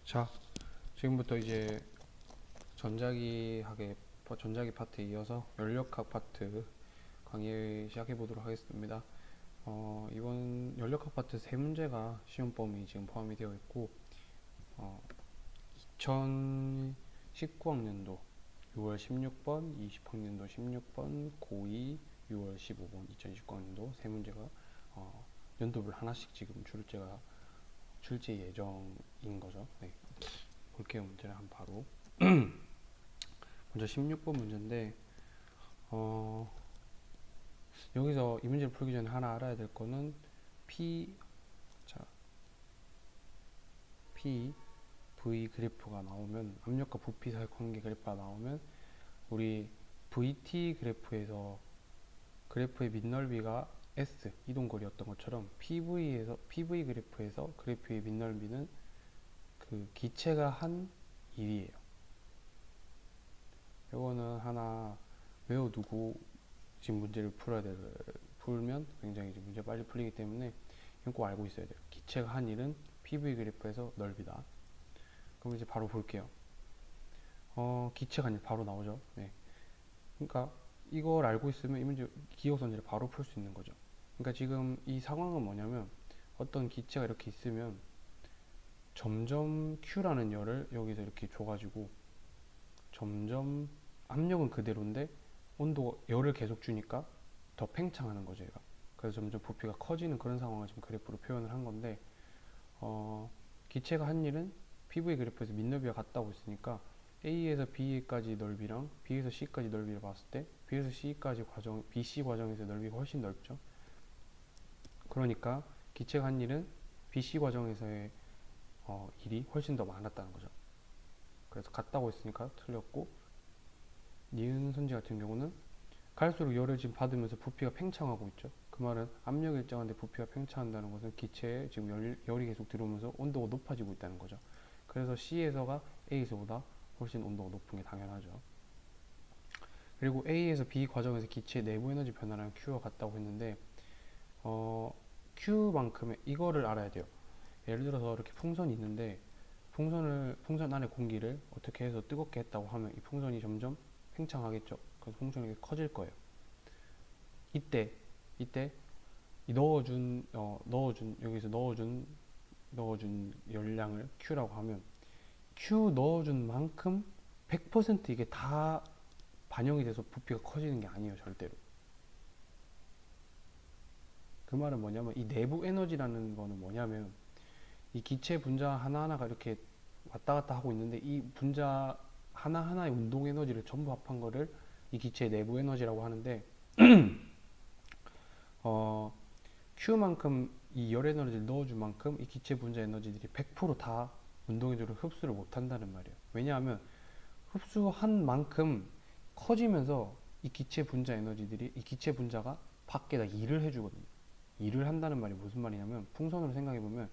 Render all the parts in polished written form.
자, 지금부터 이제 전자기 파트에 이어서 연력학 파트 강의 시작해 보도록 하겠습니다. 이번 연력학 파트 세 문제가 시험 범위 지금 포함이 되어 있고, 2019학년도 6월 16번, 20학년도 16번, 고2 6월 15번, 2019학년도 세 문제가 연도별 하나씩 지금 출제 예정인 거죠. 네. 볼게요. 문제를 한 바로. 먼저 16번 문제인데, 여기서 이 문제를 풀기 전에 하나 알아야 될 거는 자, P, V 그래프가 나오면, 압력과 부피 사이 관계 그래프가 나오면, 우리 VT 그래프에서 그래프의 밑넓이가 S, 이동거리였던 것처럼 PV 그래프에서 그래프의 밑넓이는 그 기체가 한 일이에요. 이거는 하나 외워두고 지금 문제를 풀면 굉장히 이제 문제 빨리 풀리기 때문에 이건 꼭 알고 있어야 돼요. 기체가 한 일은 PV 그래프에서 넓이다. 그럼 이제 바로 볼게요. 기체가 한 일 바로 나오죠. 네. 그러니까 이걸 알고 있으면 이 문제 기호선지를 바로 풀 수 있는 거죠. 그러니까 지금 이 상황은 뭐냐면, 어떤 기체가 이렇게 있으면 점점 Q라는 열을 여기서 이렇게 줘가지고 점점 압력은 그대로인데 열을 계속 주니까 더 팽창하는 거죠, 얘가. 그래서 점점 부피가 커지는 그런 상황을 지금 그래프로 표현을 한 건데, 기체가 한 일은 PV 그래프에서 밑넓이가 같다고 했으니까 A에서 B까지 넓이랑 B에서 C까지 넓이를 봤을 때 B에서 C까지 BC 과정에서 넓이가 훨씬 넓죠. 그러니까 기체가 한 일은 BC 과정에서의 일이 훨씬 더 많았다는 거죠. 그래서 같다고 했으니까 틀렸고, 니은 선지 같은 경우는 갈수록 열을 지금 받으면서 부피가 팽창하고 있죠. 그 말은 압력이 일정한데 부피가 팽창한다는 것은 기체에 지금 열이 계속 들어오면서 온도가 높아지고 있다는 거죠. 그래서 C에서가 A에서보다 훨씬 온도가 높은 게 당연하죠. 그리고 A에서 B 과정에서 기체의 내부 에너지 변화랑 Q가 같다고 했는데, Q만큼의 이거를 알아야 돼요. 예를 들어서 이렇게 풍선이 있는데, 풍선 안에 공기를 어떻게 해서 뜨겁게 했다고 하면 이 풍선이 점점 팽창하겠죠. 그래서 풍선이 커질 거예요. 이때 여기서 넣어준 열량을 Q라고 하면, Q 넣어준 만큼 100% 이게 다 반영이 돼서 부피가 커지는 게 아니에요, 절대로. 그 말은 뭐냐면, 이 내부 에너지라는 거는 뭐냐면, 이 기체 분자 하나하나가 이렇게 왔다 갔다 하고 있는데, 이 분자 하나하나의 운동 에너지를 전부 합한 거를 이 기체의 내부 에너지라고 하는데, Q만큼 이 열 에너지를 넣어준 만큼 이 기체 분자 에너지들이 100%다 운동 에너지를 흡수를 못 한다는 말이에요. 왜냐하면 흡수한 만큼 커지면서 이 기체 분자가 밖에다 일을 해주거든요. 일을 한다는 말이 무슨 말이냐면, 풍선으로 생각해보면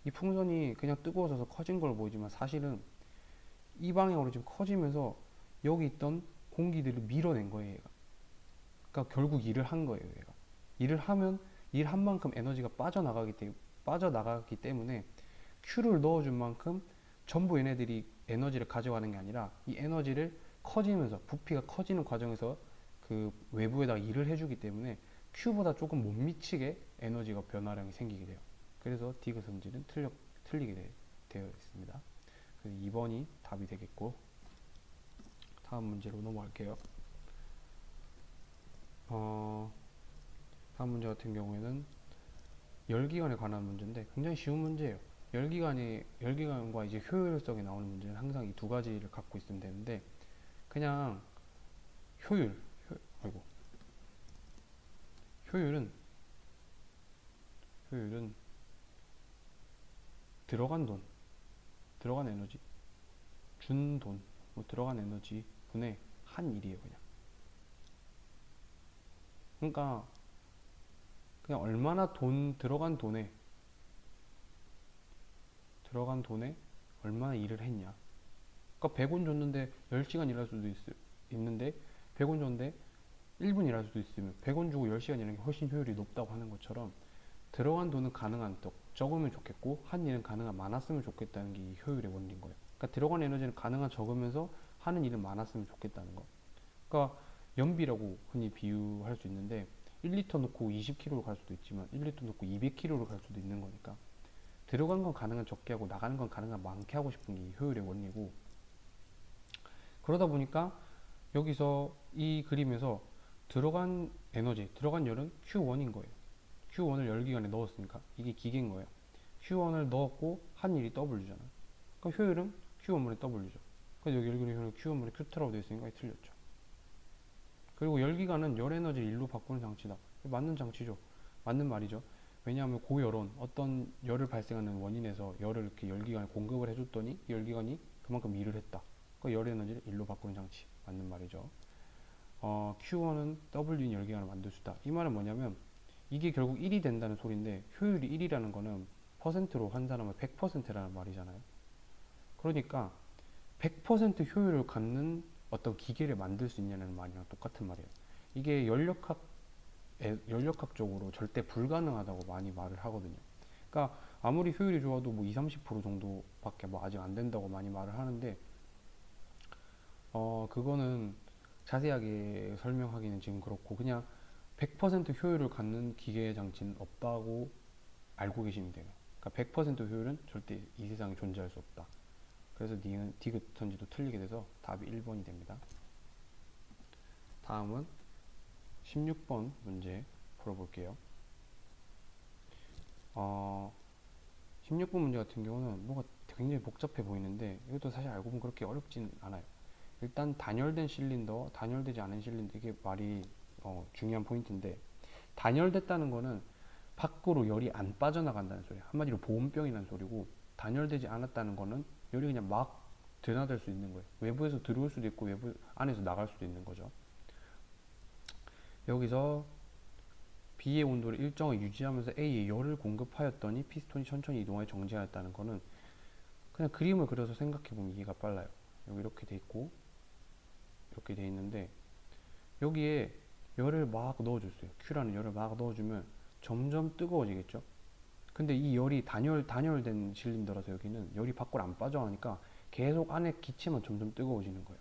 이 풍선이 그냥 뜨거워져서 커진 걸 보이지만 사실은 이 방향으로 지금 커지면서 여기 있던 공기들을 밀어낸 거예요, 얘가. 그러니까 결국 일을 한 거예요, 얘가. 일을 하면 일한 만큼 에너지가 빠져나가기 때문에 Q를 넣어준 만큼 전부 얘네들이 에너지를 가져가는 게 아니라 이 에너지를 커지면서 부피가 커지는 과정에서 그 외부에다가 일을 해주기 때문에 Q보다 조금 못 미치게 에너지가 변화량이 생기게 돼요. 그래서 디귿선질은 틀리게 되어 있습니다. 그래서 2번이 답이 되겠고, 다음 문제로 넘어갈게요. 다음 문제 같은 경우에는 열기관에 관한 문제인데 굉장히 쉬운 문제예요. 열기관과 이제 효율성이 나오는 문제는 항상 이 두 가지를 갖고 있으면 되는데, 그냥 효율, 아이고, 효율은 들어간 돈, 들어간 에너지, 준 돈, 뭐 들어간 에너지 분의 한 일이에요, 그냥. 그러니까 그냥 얼마나 들어간 돈에 얼마나 일을 했냐. 그러니까 100원 줬는데 10시간 일할 수도 있는데, 100원 줬는데 1분 일할 수도 있으면 100원 주고 10시간 일하는 게 훨씬 효율이 높다고 하는 것처럼, 들어간 돈은 가능한 적으면 좋겠고 한 일은 가능한 많았으면 좋겠다는 게 이 효율의 원리인 거예요. 그러니까 들어간 에너지는 가능한 적으면서 하는 일은 많았으면 좋겠다는 거. 그러니까 연비라고 흔히 비유할 수 있는데 1리터 넣고 20km로 갈 수도 있지만 1리터 넣고 200km로 갈 수도 있는 거니까 들어간 건 가능한 적게 하고 나가는 건 가능한 많게 하고 싶은 게 이 효율의 원리고, 그러다 보니까 여기서 이 그림에서 들어간 에너지, 들어간 열은 Q1인 거예요. Q1을 열기관에 넣었으니까 이게 기계인 거예요. Q1을 넣었고 한 일이 W잖아. 그러니까 효율은 Q1분의 W죠. 그래서 여기 열기관의 효율은 Q1분의 Q라고 되어 있으니까 틀렸죠. 그리고 열기관은 열 에너지를 일로 바꾸는 장치다. 맞는 장치죠. 맞는 말이죠. 왜냐하면 고열온 어떤 열을 발생하는 원인에서 열을 이렇게 열기관에 공급을 해줬더니 열기관이 그만큼 일을 했다. 그 열 에너지를 일로 바꾸는 장치. 맞는 말이죠. Q1은 W인 열기관을 만들 수 있다. 이 말은 뭐냐면 이게 결국 1이 된다는 소리인데 효율이 1이라는 거는 퍼센트로 환산하면 100%라는 말이잖아요. 그러니까 100% 효율을 갖는 어떤 기계를 만들 수 있냐는 말이랑 똑같은 말이에요. 이게 연력학적으로 절대 불가능하다고 많이 말을 하거든요. 그러니까 아무리 효율이 좋아도 뭐 20, 30% 정도밖에 뭐 아직 안 된다고 많이 말을 하는데, 그거는 자세하게 설명하기는 지금 그렇고 그냥 100% 효율을 갖는 기계 장치는 없다고 알고 계시면 돼요. 그러니까 100% 효율은 절대 이 세상에 존재할 수 없다. 그래서 디귿턴지도 틀리게 돼서 답이 1번이 됩니다. 다음은 16번 문제 풀어볼게요. 16번 문제 같은 경우는 뭐가 굉장히 복잡해 보이는데 이것도 사실 알고 보면 그렇게 어렵진 않아요. 일단 단열된 실린더, 단열되지 않은 실린더, 이게 말이 중요한 포인트인데, 단열됐다는 거는 밖으로 열이 안 빠져나간다는 소리예요. 한마디로 보온병이라는 소리고, 단열되지 않았다는 거는 열이 그냥 막 드나들 수 있는 거예요. 외부에서 들어올 수도 있고 외부 안에서 나갈 수도 있는 거죠. 여기서 B의 온도를 일정하게 유지하면서 A에 열을 공급하였더니 피스톤이 천천히 이동하여 정지하였다는 거는 그냥 그림을 그려서 생각해 보면 이해가 빨라요. 여기 이렇게 돼 있고 이렇게 돼 있는데 여기에 열을 막 넣어줬어요. Q라는 열을 막 넣어주면 점점 뜨거워지겠죠. 근데 이 열이 단열된 실린더라서 여기는 열이 밖으로 안 빠져나가니까 계속 안에 기체만 점점 뜨거워지는 거예요.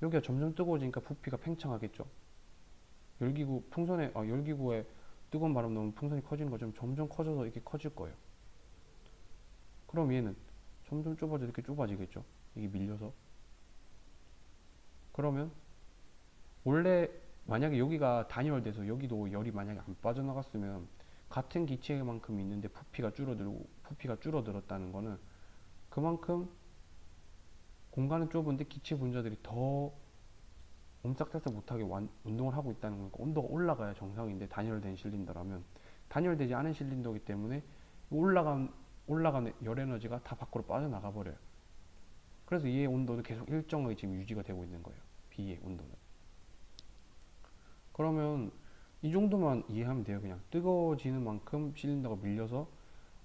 여기가 점점 뜨거워지니까 부피가 팽창하겠죠. 열기구에 뜨거운 바람 넣으면 풍선이 커지는 것처럼 점점 커져서 이렇게 커질 거예요. 그럼 얘는 점점 좁아져 이렇게 좁아지겠죠. 이게 밀려서. 그러면 원래 만약에 여기가 단열돼서 여기도 열이 만약에 안 빠져나갔으면 같은 기체만큼 있는데 부피가 줄어들었다는 거는 그만큼 공간은 좁은데 기체 분자들이 더 옴짝달싹 못하게 운동을 하고 있다는 거니까 온도가 올라가야 정상인데, 단열된 실린더라면 단열되지 않은 실린더이기 때문에 올라간 열 에너지가 다 밖으로 빠져나가 버려요. 그래서 얘의 온도는 계속 일정하게 지금 유지가 되고 있는 거예요. B의 온도는. 그러면 이 정도만 이해하면 돼요. 그냥 뜨거워지는 만큼 실린더가 밀려서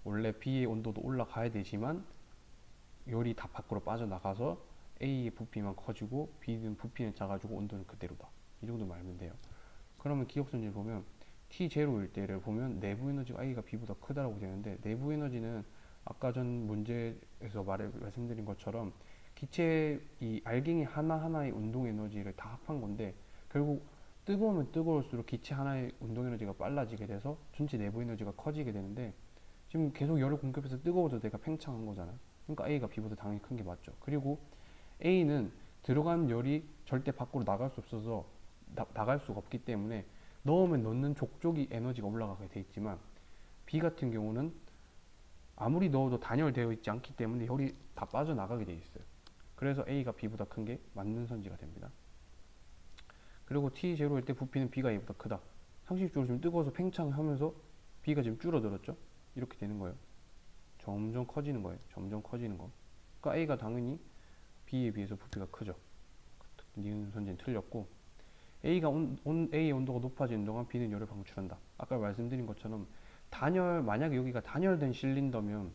원래 B의 온도도 올라가야 되지만 열이 다 밖으로 빠져나가서 A의 부피만 커지고 B는 부피는 작아지고 온도는 그대로다. 이 정도만 알면 돼요. 그러면 기억선질 보면 T0일 때를 보면 내부 에너지가 A가 B보다 크다라고 되는데, 내부 에너지는 아까 전 문제에서 말씀드린 것처럼 기체 이 알갱이 하나하나의 운동 에너지를 다 합한 건데, 결국 뜨거우면 뜨거울수록 기체 하나의 운동 에너지가 빨라지게 돼서 전체 내부 에너지가 커지게 되는데, 지금 계속 열을 공급해서 뜨거워져서 내가 팽창한 거잖아. 그러니까 A가 B보다 당연히 큰 게 맞죠. 그리고 A는 들어간 열이 절대 밖으로 나갈 수 없어서 나갈 수가 없기 때문에 넣으면 넣는 족족이 에너지가 올라가게 돼 있지만, B 같은 경우는 아무리 넣어도 단열되어 있지 않기 때문에 열이 다 빠져나가게 돼 있어요. 그래서 A가 B보다 큰 게 맞는 선지가 됩니다. 그리고 T0일 때 부피는 B가 A보다 크다. 상식적으로 지금 뜨거워서 팽창하면서 B가 지금 줄어들었죠. 이렇게 되는 거예요. 점점 커지는 거예요. 점점 커지는 거. 그러니까 A가 당연히 B에 비해서 부피가 크죠. 니은 선지는 틀렸고, A의 온도가 높아지는 동안 B는 열을 방출한다. 아까 말씀드린 것처럼 만약에 여기가 단열된 실린더면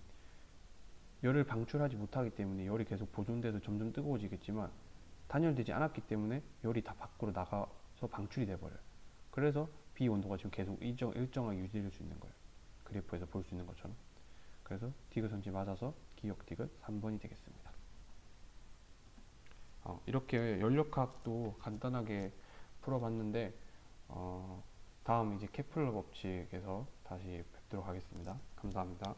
열을 방출하지 못하기 때문에 열이 계속 보존돼서 점점 뜨거워지겠지만, 단열되지 않았기 때문에 열이 다 밖으로 나가서 방출이 돼버려요. 그래서 B 온도가 지금 계속 일정하게 유지될 수 있는 거예요. 그래프에서 볼 수 있는 것처럼. 그래서 디귿은지 맞아서 기역 디귿 3번이 되겠습니다. 이렇게 연력학도 간단하게 풀어봤는데 다음 이제 케플러 법칙에서 다시 뵙도록 하겠습니다. 감사합니다.